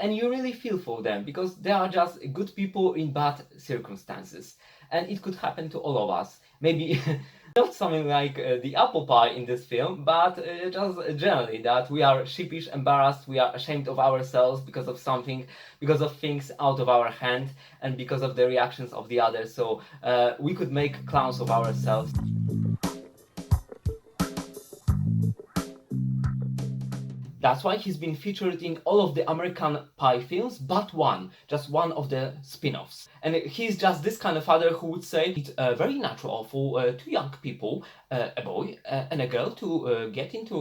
and you really feel for them because they are just good people in bad circumstances, and it could happen to all of us. Maybe not something like the apple pie in this film, but just generally that we are sheepish, embarrassed, we are ashamed of ourselves because of something, because of things out of our hand, and because of the reactions of the others. So we could make clowns of ourselves. That's why he's been featured in all of the American Pie films, but one, just one of the spin-offs. And he's just this kind of father who would say it's very natural for two young people, a boy and a girl, to get into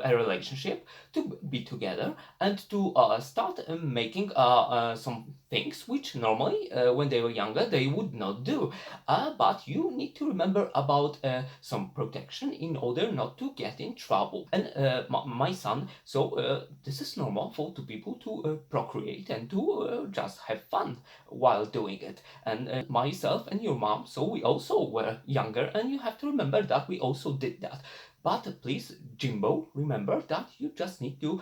a relationship, to be together, and to start making some things which normally, when they were younger, they would not do. But you need to remember about some protection in order not to get in trouble. And my son, so this is normal for two people to procreate and to just have fun while doing it. And myself and your mom, so we also were younger, and you have to remember that we also did that. But please, Jimbo, remember that you just need to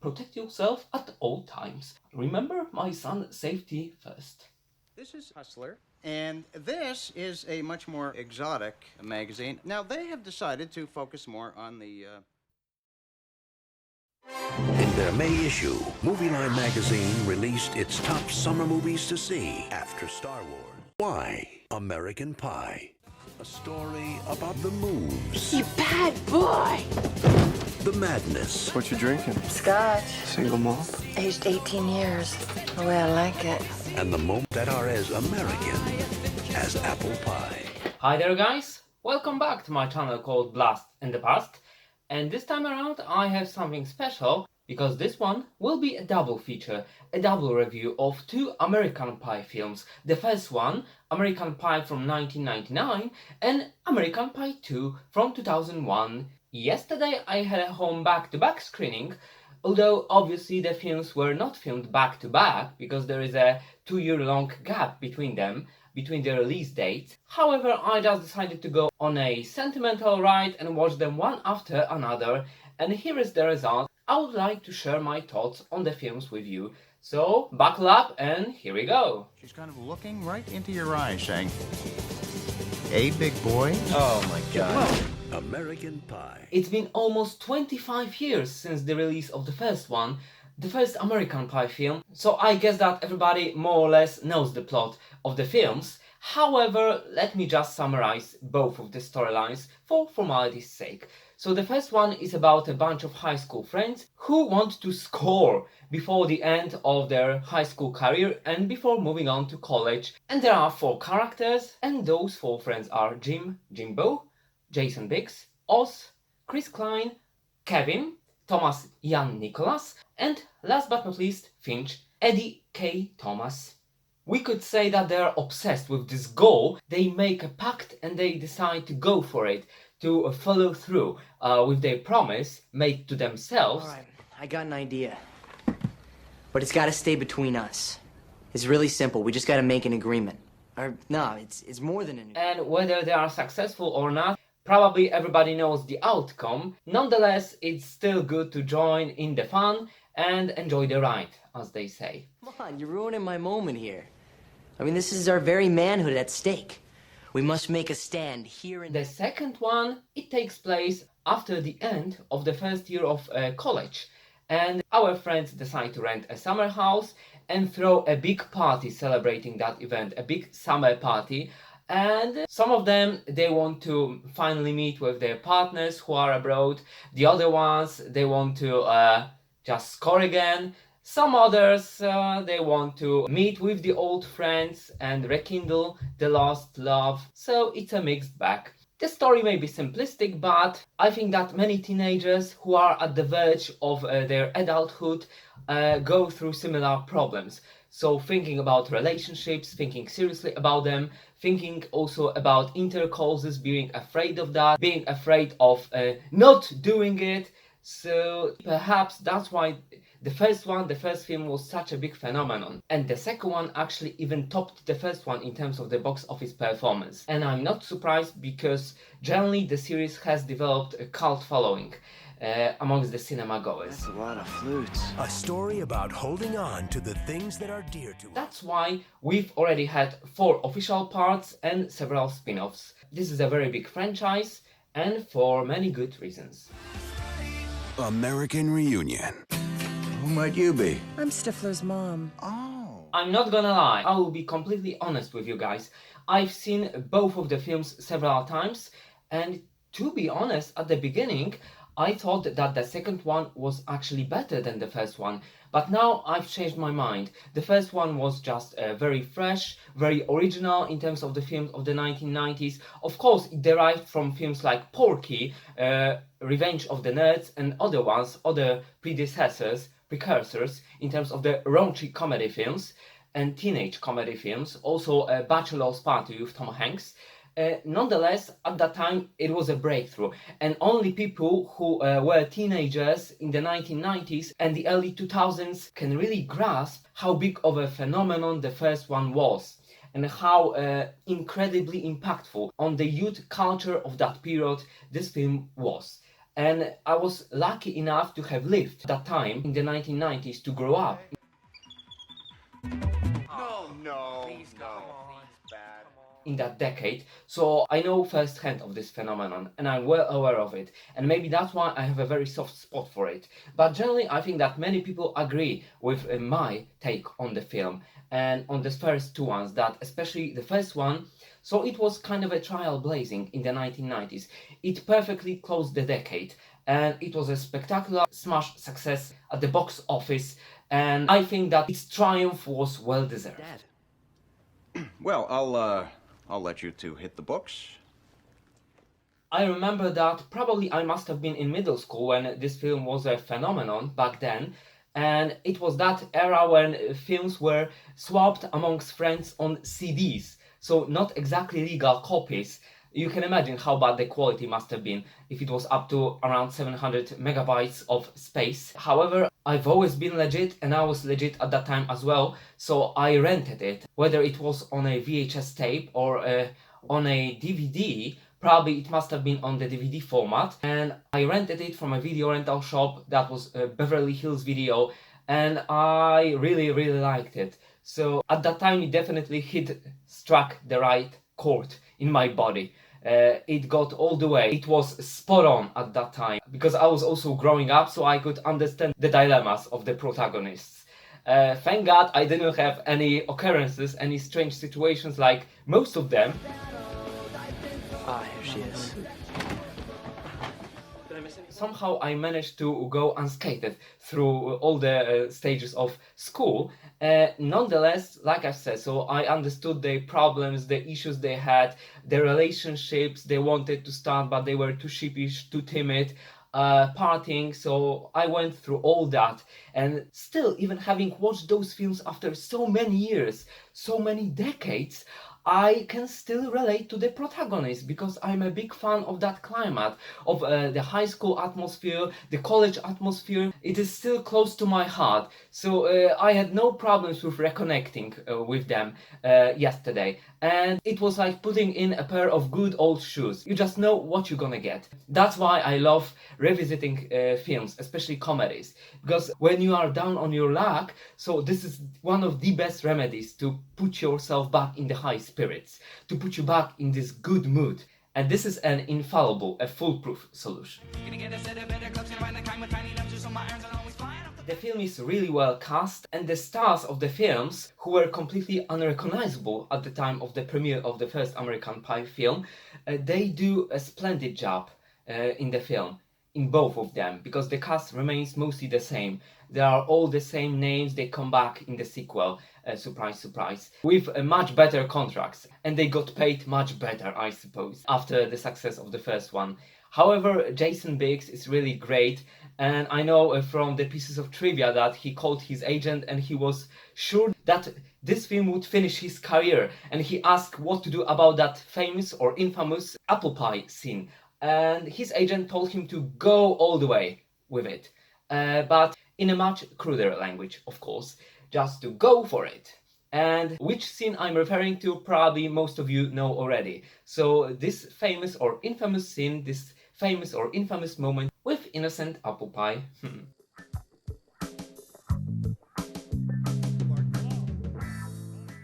protect yourself at all times. Remember, my son, safety first. This is Hustler, and this is a much more exotic magazine. Now, they have decided to focus more on the... In their May issue, Movie Line magazine released its top summer movies to see after Star Wars. Why? American Pie. A story about the moves. You bad boy! The madness. What you drinking? Scotch. Single malt? Aged 18 years. The way I like it. And the moments that are as American as apple pie. Hi there guys, welcome back to my channel called Blast in the Past. And this time around I have something special, because this one will be a double feature, a double review of two American Pie films. The first one, American Pie from 1999, and American Pie 2 from 2001. Yesterday I had a home back-to-back screening, although obviously the films were not filmed back-to-back because there is a 2-year-long gap between them, between the release dates. However, I just decided to go on a sentimental ride and watch them one after another, and here is the result. I would like to share my thoughts on the films with you. So, buckle up and here we go. She's kind of looking right into your eyes, saying, "Hey, big boy." Oh my god. American Pie. It's been almost 25 years since the release of the first one, the first American Pie film, so I guess that everybody more or less knows the plot of the films. However, let me just summarize both of the storylines for formality's sake. So the first one is about a bunch of high school friends who want to score before the end of their high school career and before moving on to college. And there are 4 characters, and those 4 friends are Jimbo, Jason Biggs, Oz, Chris Klein, Kevin, Thomas Jan Nicholas, and last but not least, Finch, Eddie K. Thomas. We could say that they are obsessed with this goal. They make a pact and they decide to go for it, to follow through with their promise made to themselves. Alright, I got an idea. But it's gotta stay between us. It's really simple, we just gotta make an agreement. Or, no, it's more than an agreement. And whether they are successful or not, probably everybody knows the outcome. Nonetheless, it's still good to join in the fun and enjoy the ride, as they say. Come on, you're ruining my moment here. I mean, this is our very manhood at stake. We must make a stand here and The second one, it takes place after the end of the first year of college. And our friends decide to rent a summer house and throw a big party celebrating that event, a big summer party. And some of them, they want to finally meet with their partners who are abroad. The other ones, they want to just score again. Some others, they want to meet with the old friends and rekindle the lost love. So it's a mixed bag. The story may be simplistic, but I think that many teenagers who are at the verge of their adulthood go through similar problems. So thinking about relationships, thinking seriously about them, thinking also about intercourses, being afraid of that, being afraid of not doing it. So perhaps that's why the first film was such a big phenomenon. And the second one actually even topped the first one in terms of the box office performance. And I'm not surprised because generally the series has developed a cult following. amongst the cinema goers. That's a lot of flutes. A story about holding on to the things that are dear to us. That's why we've already had 4 official parts and several spin-offs. This is a very big franchise, and for many good reasons. American Reunion. Who might you be? I'm Stifler's mom. Oh. I'm not gonna lie, I will be completely honest with you guys. I've seen both of the films several times, and to be honest, at the beginning, I thought that the second one was actually better than the first one, but now I've changed my mind. The first one was just very fresh, very original in terms of the films of the 1990s. Of course, it derived from films like Porky, Revenge of the Nerds, and other ones, other precursors in terms of the raunchy comedy films and teenage comedy films, also Bachelor's Party with Tom Hanks. Nonetheless, at that time, it was a breakthrough, and only people who were teenagers in the 1990s and the early 2000s can really grasp how big of a phenomenon the first one was, and how incredibly impactful on the youth culture of that period this film was. And I was lucky enough to have lived that time in the 1990s to grow up. In that decade, so I know firsthand of this phenomenon and I'm well aware of it, and maybe that's why I have a very soft spot for it. But generally I think that many people agree with my take on the film and on the first 2 ones, that especially the first one, so it was kind of a trailblazing in the 1990s. It perfectly closed the decade and it was a spectacular smash success at the box office, and I think that its triumph was well deserved. Dad. Well, I'll let you two hit the books. I remember that probably I must have been in middle school when this film was a phenomenon back then, and it was that era when films were swapped amongst friends on CDs, so not exactly legal copies. You can imagine how bad the quality must have been if it was up to around 700 megabytes of space. However, I've always been legit, and I was legit at that time as well, so I rented it, whether it was on a VHS tape or on a DVD. Probably it must have been on the DVD format, and I rented it from a video rental shop that was Beverly Hills Video, and I really liked it. So at that time it definitely struck the right chord in my body. It got all the way. It was spot on at that time, because I was also growing up, so I could understand the dilemmas of the protagonists. Thank God I didn't have any occurrences, any strange situations like most of them. Ah, here she is. Somehow I managed to go unscathed through all the stages of school. Nonetheless, like I said, so I understood the problems, the issues they had, the relationships they wanted to start, but they were too sheepish, too timid, partying. So I went through all that, and still, even having watched those films after so many years, so many decades, I can still relate to the protagonist, because I'm a big fan of that climate, of the high school atmosphere, the college atmosphere. It is still close to my heart, so I had no problems with reconnecting with them yesterday, and it was like putting in a pair of good old shoes. You just know what you're gonna get. That's why I love revisiting films, especially comedies, because when you are down on your luck, so this is one of the best remedies to put yourself back in the high spirits, to put you back in this good mood. And this is an infallible, a foolproof solution. The film is really well cast, and the stars of the films, who were completely unrecognizable at the time of the premiere of the first American Pie film, they do a splendid job in the film, in both of them, because the cast remains mostly the same. They are all the same names, they come back in the sequel, surprise, surprise, with much better contracts, and they got paid much better, I suppose, after the success of the first one. However, Jason Biggs is really great, and I know from the pieces of trivia that he called his agent and he was sure that this film would finish his career, and he asked what to do about that famous or infamous apple pie scene, and his agent told him to go all the way with it, but in a much cruder language, of course, just to go for it. And which scene I'm referring to, probably most of you know already. So this famous or infamous scene, this famous or infamous moment with naive, innocent apple pie.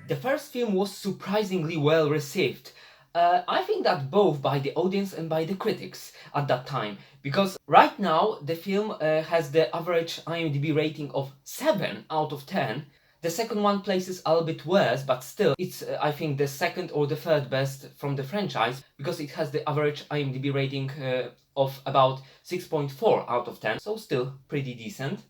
The first film was surprisingly well received. I think that both by the audience and by the critics at that time, because right now the film has the average IMDb rating of 7 out of 10. The second one places a little bit worse, but still it's I think the second or the third best from the franchise, because it has the average IMDb rating of about 6.4 out of 10, so still pretty decent.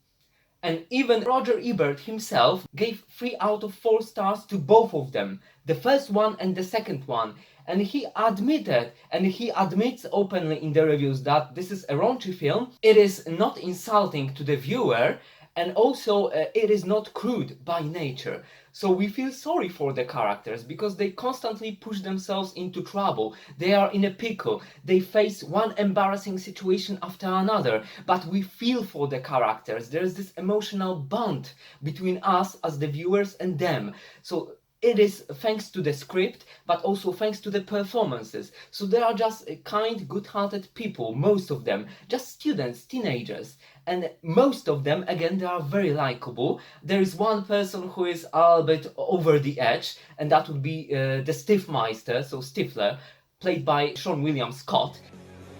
And even Roger Ebert himself gave 3 out of 4 stars to both of them, the first one and the second one. And he admitted, and he admits openly in the reviews, that this is a raunchy film. It is not insulting to the viewer, and also it is not crude by nature. So we feel sorry for the characters because they constantly push themselves into trouble. They are in a pickle. They face one embarrassing situation after another. But we feel for the characters. There is this emotional bond between us as the viewers and them. So it is thanks to the script, but also thanks to the performances. So they are just kind, good-hearted people, most of them, just students, teenagers. And most of them, again, they are very likable. There is one person who is a little bit over the edge, and that would be the Stiffmeister, so Stifler, played by Sean William Scott.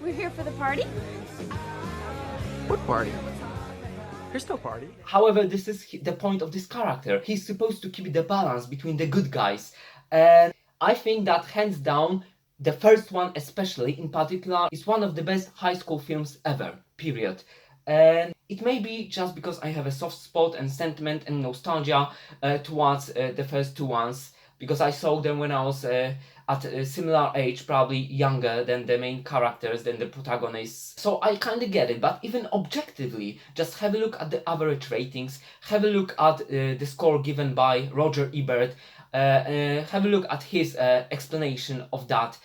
We're here for the party? What party? There's no party. However, this is the point of this character. He's supposed to keep the balance between the good guys. And I think that hands down, the first one especially, in particular, is one of the best high school films ever, period. And it may be just because I have a soft spot and sentiment and nostalgia towards the first two ones, because I saw them when I was at a similar age, probably younger than the main characters, than the protagonists. So I kind of get it, but even objectively, just have a look at the average ratings, have a look at the score given by Roger Ebert, have a look at his explanation of that.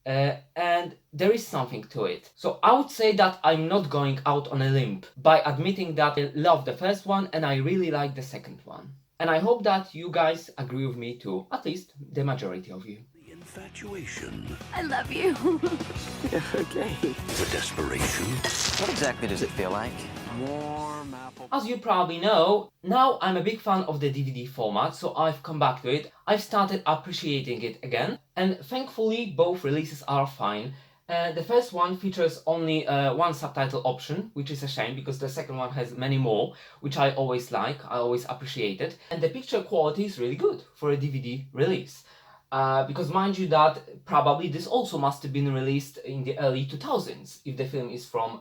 And there is something to it. So I would say that I'm not going out on a limb by admitting that I love the first one and I really like the second one. And I hope that you guys agree with me too, at least the majority of you. The infatuation, I love you. Yeah, okay. the desperation, What exactly does it feel like? Warm apple. As you probably know, now I'm a big fan of the DVD format, so I've come back to it. I've started appreciating it again, and thankfully both releases are fine. The first one features only one subtitle option, which is a shame because the second one has many more, which I always like, I always appreciate it. And the picture quality is really good for a DVD release. Because mind you that probably this also must have been released in the early 2000s, if the film is from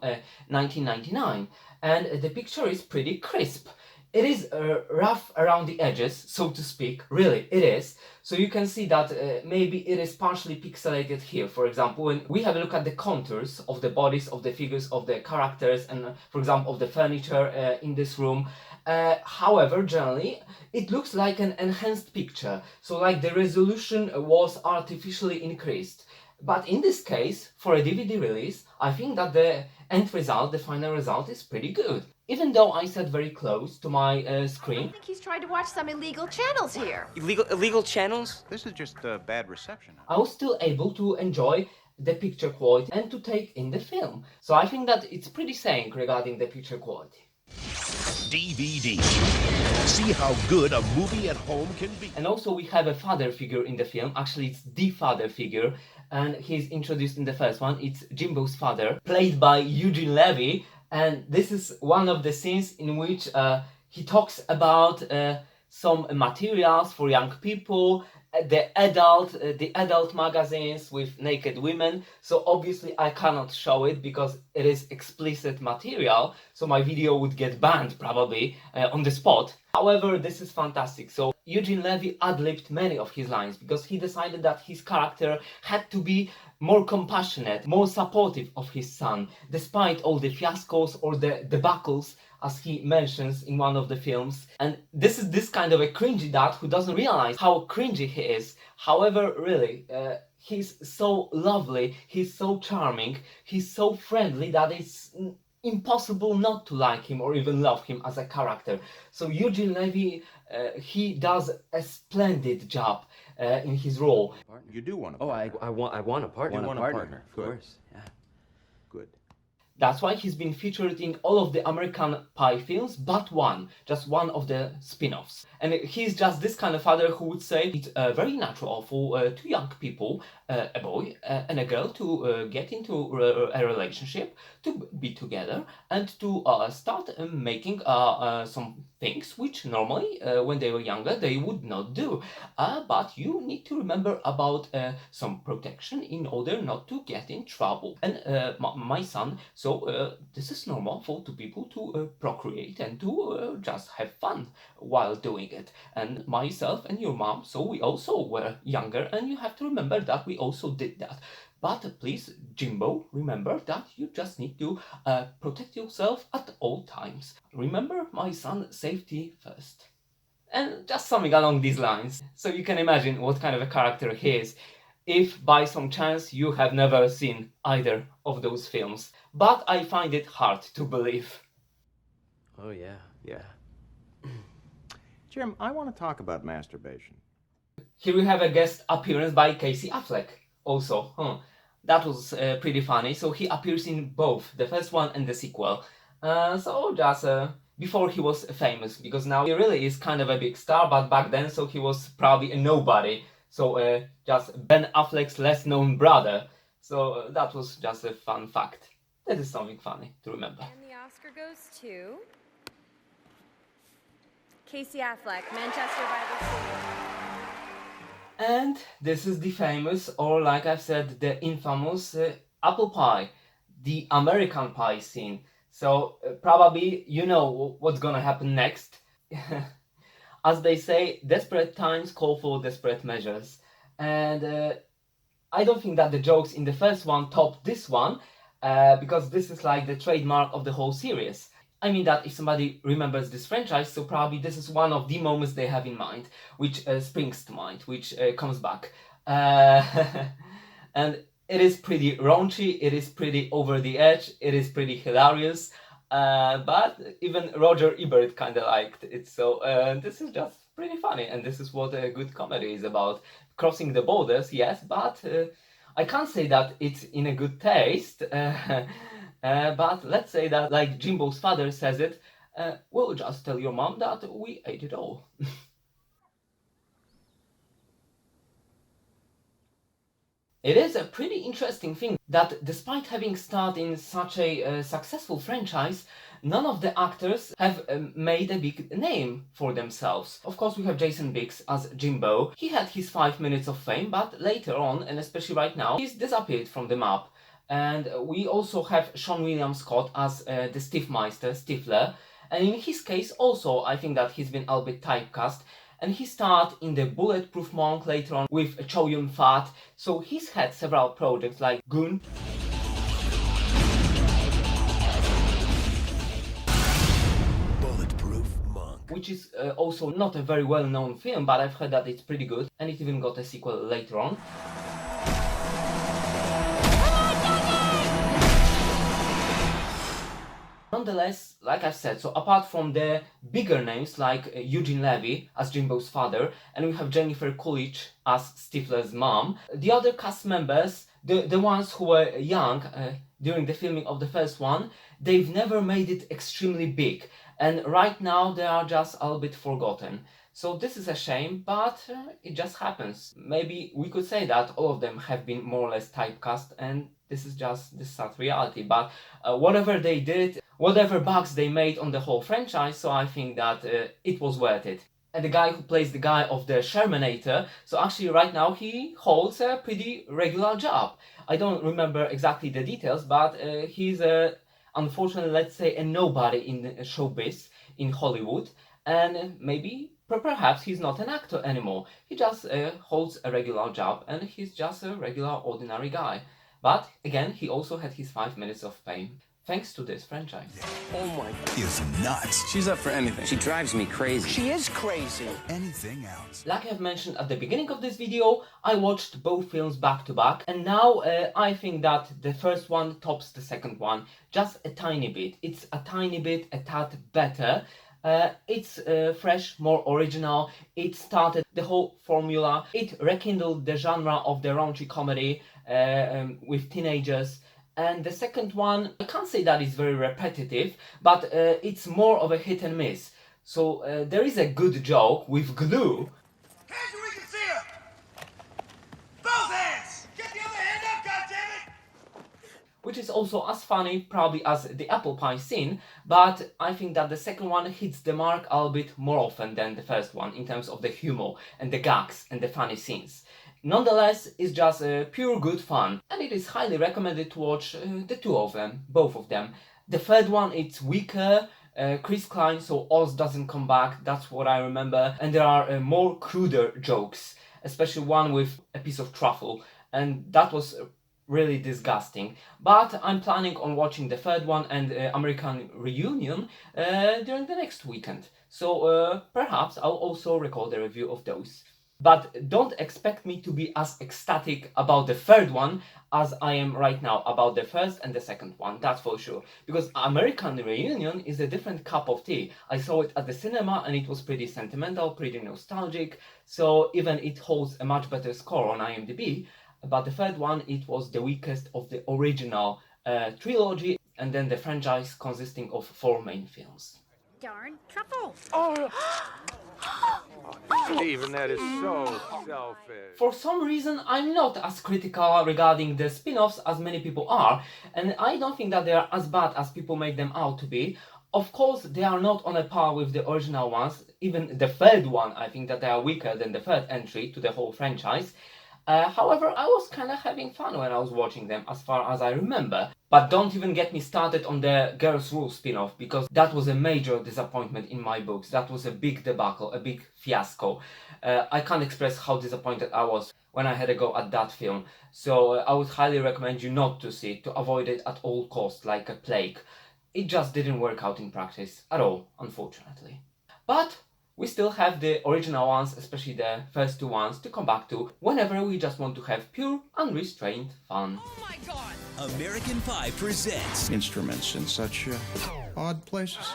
1999. And the picture is pretty crisp. It is rough around the edges, so to speak, really, it is. So you can see that maybe it is partially pixelated here, for example, when we have a look at the contours of the bodies, of the figures, of the characters, and for example, of the furniture in this room. However, generally, it looks like an enhanced picture, so like the resolution was artificially increased. But in this case, for a DVD release, I think that the end result, the final result, is pretty good. Even though I sat very close to my screen. I think he's tried to watch some illegal channels here. Illegal channels? This is just bad reception. I was still able to enjoy the picture quality and to take in the film. So I think that it's pretty sane regarding the picture quality. DVD. See how good a movie at home can be. And also we have a father figure in the film. Actually, it's the father figure, and he's introduced in the first one. It's Jimbo's father, played by Eugene Levy. And this is one of the scenes in which he talks about some materials for young people, the adult magazines with naked women. So obviously I cannot show it because it is explicit material, so my video would get banned probably on the spot. However, this is fantastic. So Eugene Levy ad-libbed many of his lines because he decided that his character had to be more compassionate, more supportive of his son, despite all the fiascos or the debacles, as he mentions in one of the films. And this is this kind of a cringy dad who doesn't realize how cringy he is. However, really, he's so lovely, he's so charming, he's so friendly that it's impossible not to like him or even love him as a character. So Eugene Levy, he does a splendid job in his role. You do want a Oh, partner. I want a partner. You want a partner. Of Good. course. Yeah. Good. That's why he's been featured in all of the American Pie films, but one, just one of the spin-offs. And he's just this kind of father who would say it's very natural for two young people, a boy and a girl, to get into a relationship, to be together, and to start making some things which normally, when they were younger, they would not do. But you need to remember about some protection in order not to get in trouble. And my son, so this is normal for two people to procreate and to just have fun while doing it. And myself and your mom, so we also were younger, and you have to remember that we also did that. But please, Jimbo, remember that you just need to protect yourself at all times. Remember, my son, safety first. And just something along these lines, so you can imagine what kind of a character he is, if by some chance you have never seen either of those films. But I find it hard to believe. Oh, yeah. Yeah. Jim, I want to talk about masturbation. Here we have a guest appearance by Casey Affleck also. That was pretty funny. So he appears in both the first one and the sequel. So just before he was famous, because now he really is kind of a big star, but back then, so he was probably a nobody. So just Ben Affleck's less known brother. So that was just a fun fact. That is something funny to remember. And the Oscar goes to Casey Affleck, Manchester by the Sea. And this is the famous, or like I've said, the infamous apple pie, the American Pie scene. So probably you know what's gonna happen next. As they say, desperate times call for desperate measures. And I don't think that the jokes in the first one top this one, because this is like the trademark of the whole series. I mean that if somebody remembers this franchise, so probably this is one of the moments they have in mind, which springs to mind, which comes back. And it is pretty raunchy, it is pretty over the edge, it is pretty hilarious, but even Roger Ebert kind of liked it, so this is just pretty funny, and this is what a good comedy is about. Crossing the borders, yes, but I can't say that it's in a good taste. But let's say that, like Jimbo's father says it, we'll just tell your mom that we ate it all. It is a pretty interesting thing that despite having starred in such a successful franchise, none of the actors have made a big name for themselves. Of course, we have Jason Biggs as Jimbo. He had his 5 minutes of fame, but later on, and especially right now, he's disappeared from the map. And we also have Sean William Scott as the Stiffmeister, Stifler. And in his case also, I think that he's been a bit typecast. And he starred in the Bulletproof Monk later on with Chow Yun-fat. So he's had several projects like Goon. Bulletproof Monk. Which is also not a very well-known film, but I've heard that it's pretty good. And it even got a sequel later on. Nonetheless, like I've said, so apart from the bigger names like Eugene Levy as Jimbo's father, and we have Jennifer Coolidge as Stifler's mom, the other cast members, the ones who were young during the filming of the first one, they've never made it extremely big, and right now they are just a little bit forgotten. So this is a shame, but it just happens. Maybe we could say that all of them have been more or less typecast, and this is just the sad reality. But whatever they did, whatever bugs they made on the whole franchise, so I think that it was worth it. And the guy who plays the guy of the Shermanator, so actually right now he holds a pretty regular job. I don't remember exactly the details, but he's unfortunately, let's say, a nobody in showbiz in Hollywood, and maybe perhaps he's not an actor anymore. He just holds a regular job, and he's just a regular ordinary guy. But again, he also had his 5 minutes of fame thanks to this franchise. Oh my. Is nuts. She's up for anything. She drives me crazy. She is crazy. Anything else? Like I've mentioned at the beginning of this video, I watched both films back to back, and now I think that the first one tops the second one just a tiny bit. It's a tiny bit, a tad better. It's fresh, more original. It started the whole formula. It rekindled the genre of the raunchy comedy with teenagers. And the second one, I can't say that it's very repetitive, but it's more of a hit and miss. So there is a good joke with glue. Hands where we can see her! Both hands! Get the other hand up, goddammit! Which is also as funny probably as the apple pie scene, but I think that the second one hits the mark a little bit more often than the first one in terms of the humor and the gags and the funny scenes. Nonetheless, it's just pure good fun, and it is highly recommended to watch the two of them, both of them. The third one, it's weaker. Chris Klein, so Oz doesn't come back, that's what I remember, and there are more cruder jokes, especially one with a piece of truffle, and that was really disgusting. But I'm planning on watching the third one and American Reunion during the next weekend, so perhaps I'll also record a review of those. But don't expect me to be as ecstatic about the third one as I am right now about the first and the second one, that's for sure. Because American Reunion is a different cup of tea. I saw it at the cinema and it was pretty sentimental, pretty nostalgic, so even it holds a much better score on IMDb. But the third one, it was the weakest of the original trilogy, and then the franchise consisting of 4 main films. Darn truffle. Steven, that is so selfish. For some reason, I'm not as critical regarding the spin-offs as many people are, and I don't think that they are as bad as people make them out to be. Of course, they are not on a par with the original ones. Even the third one, I think that they are weaker than the third entry to the whole franchise. However, I was kind of having fun when I was watching them, as far as I remember. But don't even get me started on the Girls' Rule spin-off, because that was a major disappointment in my books. That was a big debacle, a big fiasco. I can't express how disappointed I was when I had a go at that film. So I would highly recommend you not to see it, to avoid it at all costs, like a plague. It just didn't work out in practice at all, unfortunately. But we still have the original ones, especially the first 2 ones, to come back to whenever we just want to have pure, unrestrained fun. Oh my god! American Pie presents Instruments in such odd places.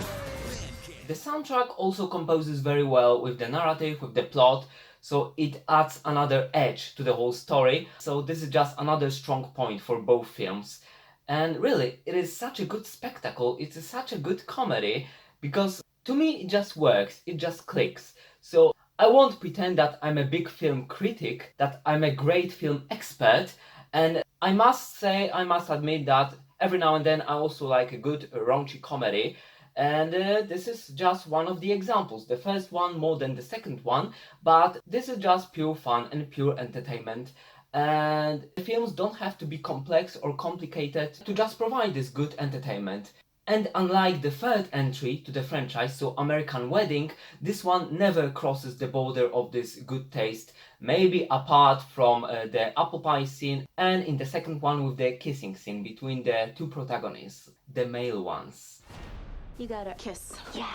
The soundtrack also composes very well with the narrative, with the plot, so it adds another edge to the whole story. So this is just another strong point for both films. And really, it is such a good spectacle, it's such a good comedy, because to me it just works, it just clicks. So I won't pretend that I'm a big film critic, that I'm a great film expert, and I must admit that every now and then I also like a good raunchy comedy, and this is just one of the examples. The first one more than the second one, but this is just pure fun and pure entertainment. And the films don't have to be complex or complicated to just provide this good entertainment. And unlike the third entry to the franchise, so American Wedding, this one never crosses the border of this good taste, maybe apart from the apple pie scene, and in the second one with the kissing scene between the 2 protagonists, the male ones. You gotta kiss. Yeah.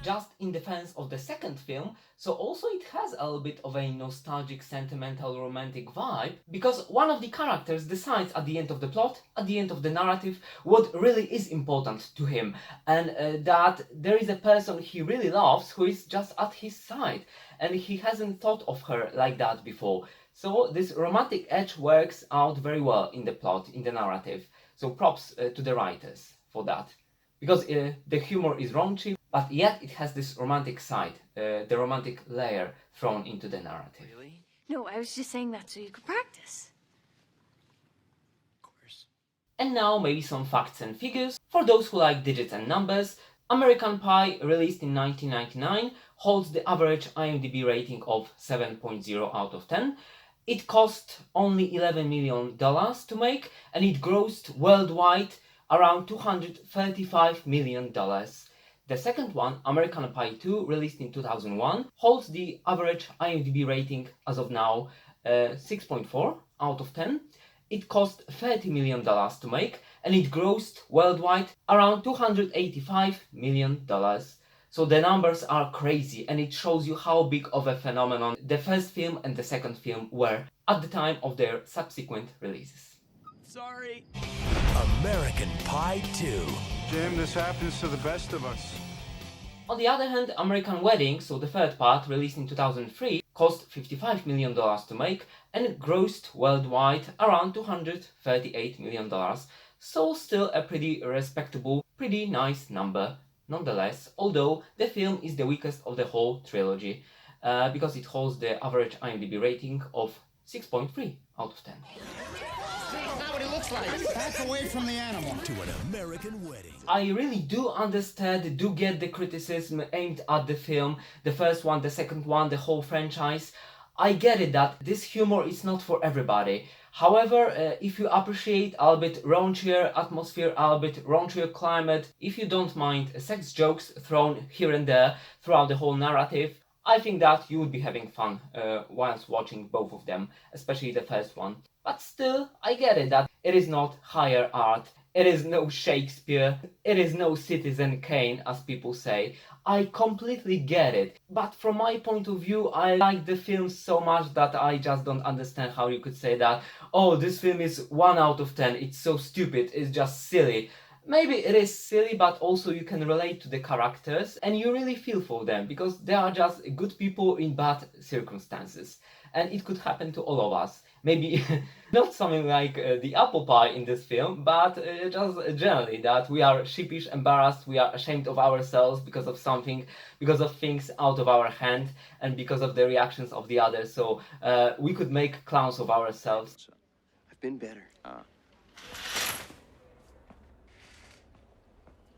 Just in defense of the second film, so also it has a little bit of a nostalgic, sentimental, romantic vibe, because one of the characters decides at the end of the plot, at the end of the narrative, what really is important to him, and that there is a person he really loves who is just at his side, and he hasn't thought of her like that before. So this romantic edge works out very well in the plot, in the narrative. So props to the writers for that. Because the humor is raunchy, but yet it has this romantic side, the romantic layer thrown into the narrative. Really? No, I was just saying that so you could practice. Of course. And now maybe some facts and figures. For those who like digits and numbers, American Pie, released in 1999, holds the average IMDb rating of 7.0 out of 10. It cost only $11 million to make, and it grossed worldwide around $235 million. The second one, American Pie 2, released in 2001, holds the average IMDb rating as of now 6.4 out of 10. It cost $30 million to make, and it grossed worldwide around $285 million. So the numbers are crazy, and it shows you how big of a phenomenon the first film and the second film were at the time of their subsequent releases. Sorry. American Pie 2. Jim, this happens to the best of us. On the other hand, American Wedding, so the third part, released in 2003, cost $55 million to make and grossed worldwide around $238 million. So still a pretty respectable, pretty nice number nonetheless, although the film is the weakest of the whole trilogy because it holds the average IMDb rating of 6.3 out of 10. That's not what he looks like. Back away from the animal. To an American Wedding. I really do understand, do get the criticism aimed at the film, the first one, the second one, the whole franchise. I get it that this humor is not for everybody. However, if you appreciate a bit raunchier atmosphere, a bit raunchier climate, if you don't mind sex jokes thrown here and there throughout the whole narrative, I think that you would be having fun whilst watching both of them, especially the first one. But still, I get it that it is not higher art, it is no Shakespeare, it is no Citizen Kane, as people say. I completely get it. But from my point of view, I like the film so much that I just don't understand how you could say that, oh, this film is 1 out of 10, it's so stupid, it's just silly. Maybe it is silly, but also you can relate to the characters and you really feel for them because they are just good people in bad circumstances. And it could happen to all of us. Maybe not something like the apple pie in this film, but just generally that we are sheepish, embarrassed, we are ashamed of ourselves because of something, because of things out of our hand and because of the reactions of the others. So we could make clowns of ourselves. I've been better.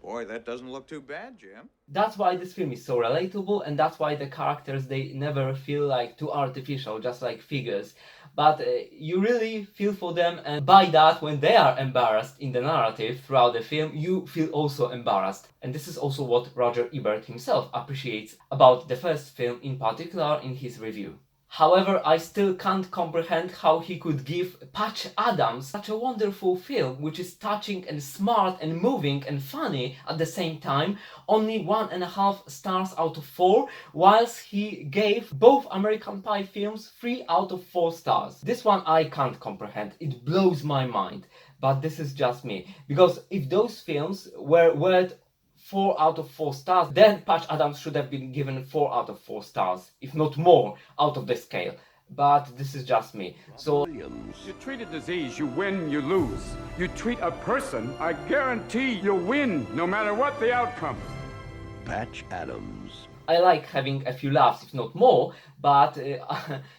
Boy, that doesn't look too bad, Jim. That's why this film is so relatable, and that's why the characters, they never feel like too artificial, just like figures. But you really feel for them, and by that, when they are embarrassed in the narrative throughout the film, you feel also embarrassed. And this is also what Roger Ebert himself appreciates about the first film, in particular in his review. However, I still can't comprehend how he could give Patch Adams such a wonderful film, which is touching and smart and moving and funny at the same time, only 1.5 stars out of 4, whilst he gave both American Pie films 3 out of 4 stars. This one I can't comprehend, it blows my mind, but this is just me. Because if those films were worth 4 out of 4 stars, then Patch Adams should have been given 4 out of 4 stars, if not more, out of the scale. But this is just me. So You treat a disease, you win, you lose. You treat a person, I guarantee you'll win, no matter what the outcome. Patch Adams. I like having a few laughs, if not more, but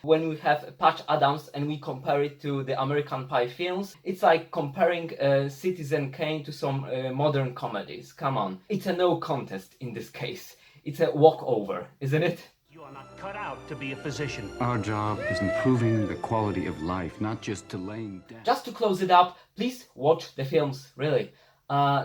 when we have Patch Adams and we compare it to the American Pie films, it's like comparing Citizen Kane to some modern comedies. Come on, it's a no contest in this case. It's a walkover, isn't it? You are not cut out to be a physician. Our job is improving the quality of life, not just delaying death. Just to close it up, please watch the films, really.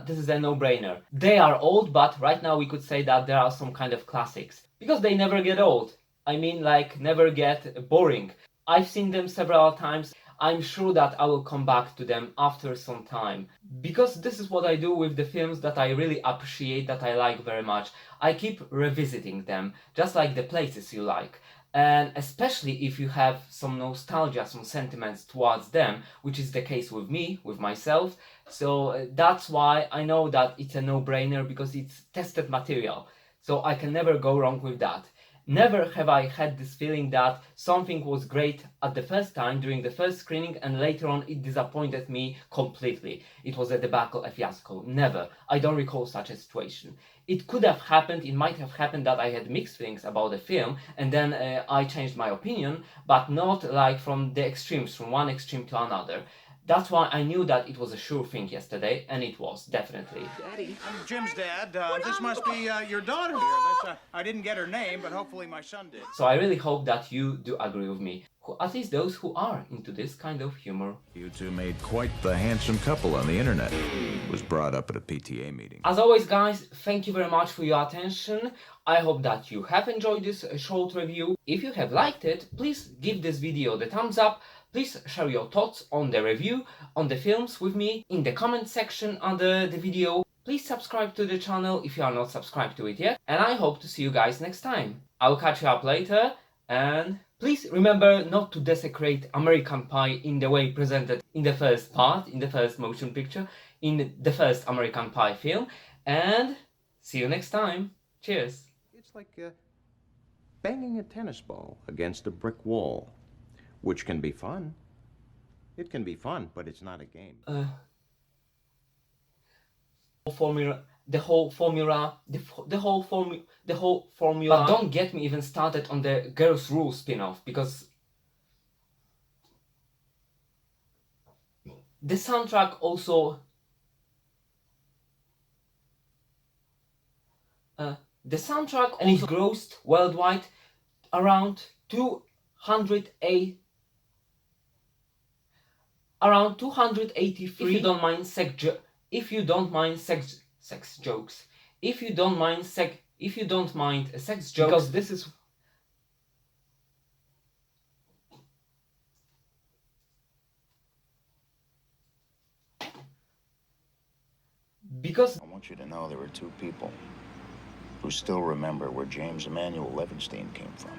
This is a no-brainer. They are old, but right now we could say that there are some kind of classics. Because they never get old. I mean, like, never get boring. I've seen them several times. I'm sure that I will come back to them after some time. Because this is what I do with the films that I really appreciate, that I like very much. I keep revisiting them, just like the places you like. And especially if you have some nostalgia, some sentiments towards them, which is the case with me, with myself. So that's why I know that it's a no-brainer, because it's tested material. So I can never go wrong with that. Never have I had this feeling that something was great at the first time during the first screening and later on it disappointed me completely. It was a debacle, a fiasco. Never. I don't recall such a situation. It could have happened, it might have happened that I had mixed feelings about the film and then I changed my opinion, but not like from the extremes, from one extreme to another. That's why I knew that it was a sure thing yesterday, and it was, definitely. Daddy. I'm Jim's dad. This must be your daughter here. That's, I didn't get her name, but hopefully my son did. So I really hope that you do agree with me. At least those who are into this kind of humor. You two made quite the handsome couple on the internet. It was brought up at a PTA meeting. As always, guys, thank you very much for your attention. I hope that you have enjoyed this short review. If you have liked it, please give this video the thumbs up. Please share your thoughts on the review, on the films with me in the comment section under the video. Please subscribe to the channel if you are not subscribed to it yet. And I hope to see you guys next time. I'll catch you up later. And please remember not to desecrate American Pie in the way presented in the first part, in the first motion picture, in the first American Pie film. And see you next time. Cheers. It's like banging a tennis ball against a brick wall, which can be fun. It can be fun, but it's not a game. The whole formula. But don't get me even started on the Girls' Rule spin-off, because the soundtrack also. The soundtrack also grossed worldwide around 283. If you don't mind sex jokes. If you don't mind sex jokes, because this is. Because I want you to know there were two people who still remember where James Emanuel Levinstein came from.